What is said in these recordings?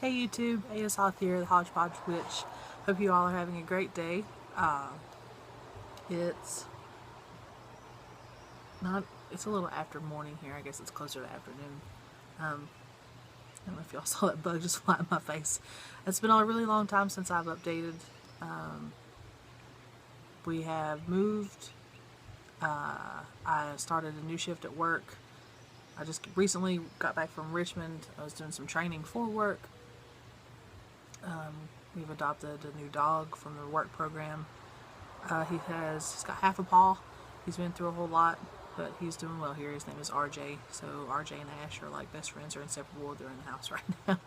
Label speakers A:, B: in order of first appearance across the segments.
A: Hey YouTube, AS Hoth here, the Hodgepodge Witch. Hope you all are having a great day. It's not, it's a little after morning here. I guess it's closer to afternoon. I don't know if y'all saw that bug just fly in my face. It's been a really long time since I've updated. We have moved. I started a new shift at work. I just recently got back from Richmond. I was doing some training for work. We've adopted a new dog from the work program. He's got half a paw. He's been through a whole lot, but he's doing well here. His name is RJ. So RJ and Ash are like best friends, are inseparable. They're in the house right now.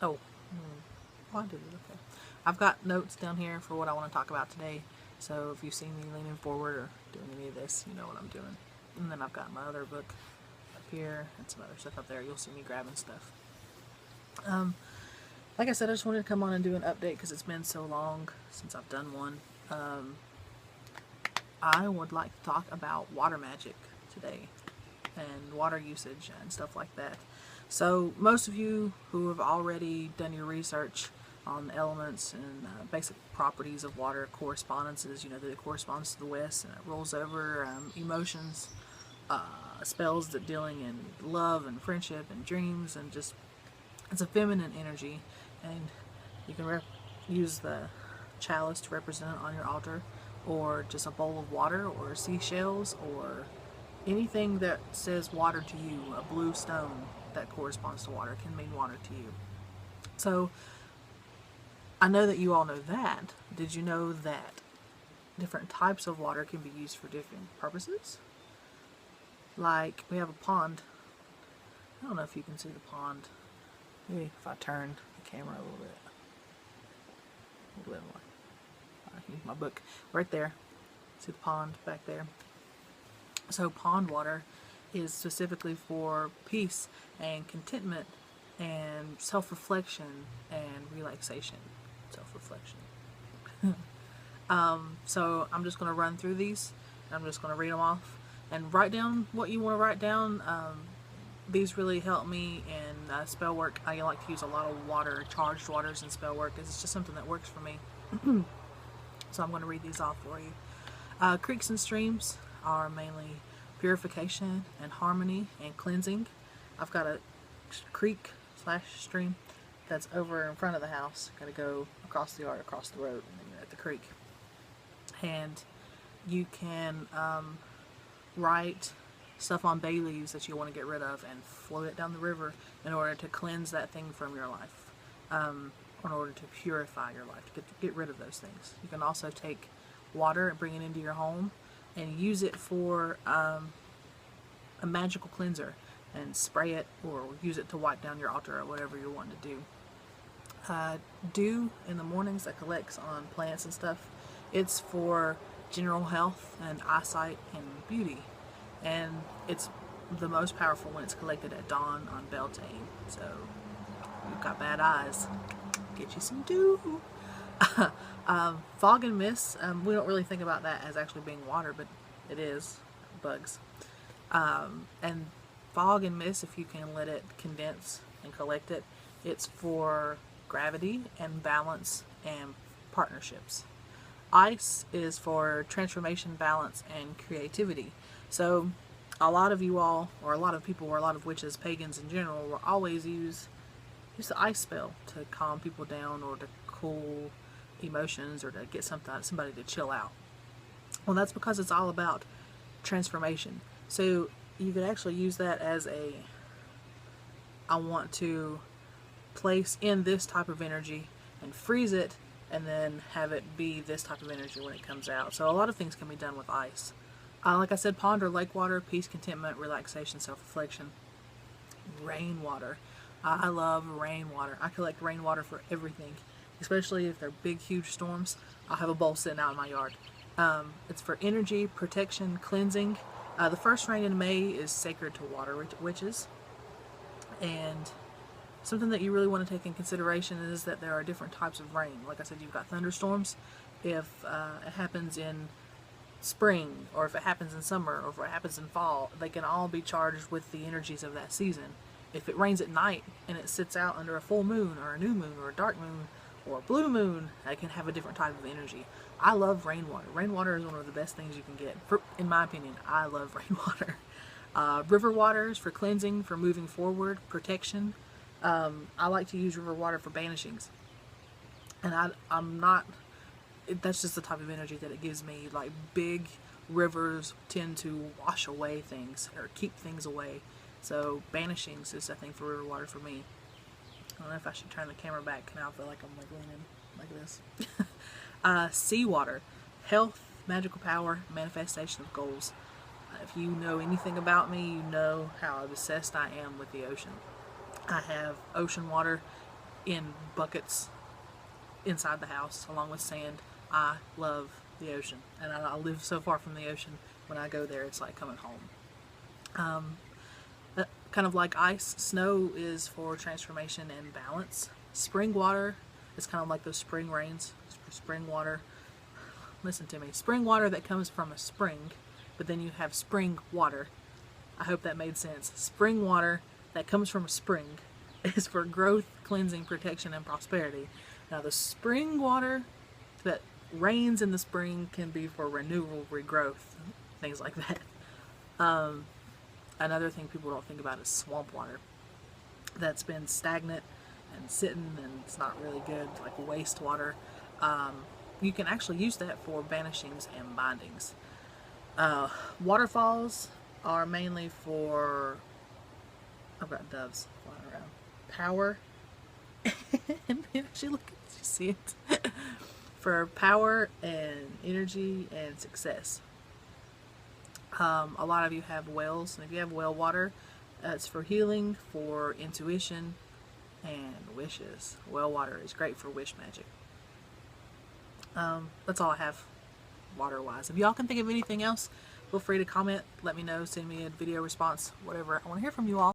A: Oh, I did it. Okay. I've got notes down here for what I want to talk about today. So if you see me leaning forward or doing any of this, you know what I'm doing. And then I've got my other book up here and some other stuff up there. You'll see me grabbing stuff. Like I said, I just wanted to come on and do an update because it's been so long since I've done one. I would like to talk about water magic today and water usage and stuff like that. So most of you who have already done your research on the elements and basic properties of water, correspondences, you know that it corresponds to the west and it rolls over, emotions, spells that dealing in love and friendship and dreams, and just it's a feminine energy, and you can use the chalice to represent it on your altar, or just a bowl of water, or seashells, or anything that says water to you. A blue stone that corresponds to water can mean water to you. So I know that you all know that. Did you know that different types of water can be used for different purposes? Like, we have a pond. I don't know if you can see the pond. Maybe if I turn the camera a little bit more. Here's my book right there. See the pond back there? So pond water is specifically for peace and contentment and self-reflection and relaxation. Self-reflection. So I'm just going to run through these. I'm just going to read them off and write down what you want to write down. These really help me in spell work. I like to use a lot of water, charged waters in spell work. It's just something that works for me. So I'm going to read these off for you. Creeks and streams are mainly purification and harmony and cleansing. I've got a creek / stream that's over in front of the house. Got to go across the yard, across the road, and then you're at the creek. And you can write stuff on bay leaves that you want to get rid of and float it down the river in order to cleanse that thing from your life, in order to purify your life, to get rid of those things. You can also take water and bring it into your home and use it for a magical cleanser and spray it, or use it to wipe down your altar or whatever you want to do. Dew in the mornings that collects on plants and stuff, it's for general health and eyesight and beauty. And it's the most powerful when it's collected at dawn on Beltane. So, you've got bad eyes, get you some dew. Fog and mist, we don't really think about that as actually being water, but it is. Bugs. And fog and mist, if you can let it condense and collect it, it's for gravity and balance and partnerships. Ice is for transformation, balance, and creativity. So a lot of you all, or a lot of people, or a lot of witches, pagans in general, will always use the ice spell to calm people down, or to cool emotions, or to get somebody to chill out. Well, that's because it's all about transformation. So you could actually use that as I want to place in this type of energy and freeze it, and then have it be this type of energy when it comes out. So a lot of things can be done with ice. Like I said, pond or lake water, peace, contentment, relaxation, self-reflection. Rainwater. I love rainwater. I collect rainwater for everything, especially if they're big, huge storms. I'll have a bowl sitting out in my yard. It's for energy, protection, cleansing. The first rain in May is sacred to water witches. And something that you really want to take in consideration is that there are different types of rain. Like I said, you've got thunderstorms. If it happens in spring, or if it happens in summer, or if it happens in fall, they can all be charged with the energies of that season. if it rains at night and it sits out under a full moon or a new moon or a dark moon or a blue moon, it can have a different type of energy. I love rainwater. Rainwater is one of the best things you can get. In my opinion, I love rainwater. River waters for cleansing, for moving forward, protection. I like to use river water for banishings. And I'm not, that's just the type of energy that it gives me. Like, big rivers tend to wash away things or keep things away. So banishings is a thing for river water for me. I don't know if I should turn the camera back. Now I feel like I'm like leaning like this. Seawater. Health, magical power, manifestation of goals. If you know anything about me, you know how obsessed I am with the ocean. I have ocean water in buckets inside the house along with sand. I love the ocean, and I live so far from the ocean. When I go there, it's like coming home. Kind of like ice, snow is for transformation and balance. Spring water is kind of like those spring rains. Spring water, listen to me, spring water that comes from a spring, but then you have spring water. I hope that made sense. Spring water that comes from a spring is for growth, cleansing, protection, and prosperity. Now the spring water that rains in the spring can be for renewal, regrowth, things like that. Another thing people don't think about is swamp water that's been stagnant and sitting and it's not really good, like wastewater. You can actually use that for banishings and bindings. Waterfalls are mainly for, I've got doves flying around, power and actually look, you see it, for power and energy and success. A lot of you have wells, and if you have well water, it's for healing, for intuition, and wishes. Well water is great for wish magic. That's all I have water-wise. If y'all can think of anything else, feel free to comment, let me know, send me a video response, whatever. I want to hear from you all.